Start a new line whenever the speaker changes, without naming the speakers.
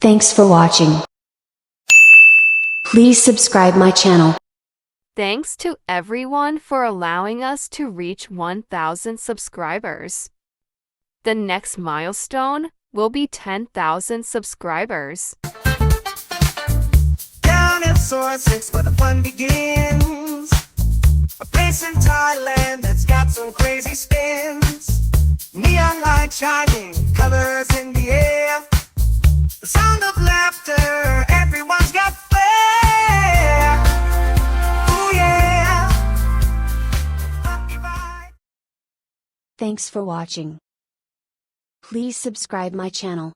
Thanks for watching. Please subscribe my channel.
Thanks to everyone for allowing us to reach 1,000 subscribers. The next milestone will be 10,000 subscribers.
Down at Source 6 where the fun begins. A place in Thailand that's got some crazy spins. Neon light shining, colors in the air. The sound of laughter, everyone's got flair. Ooh yeah. Happy ride.
Thanks for watching. Please subscribe my channel.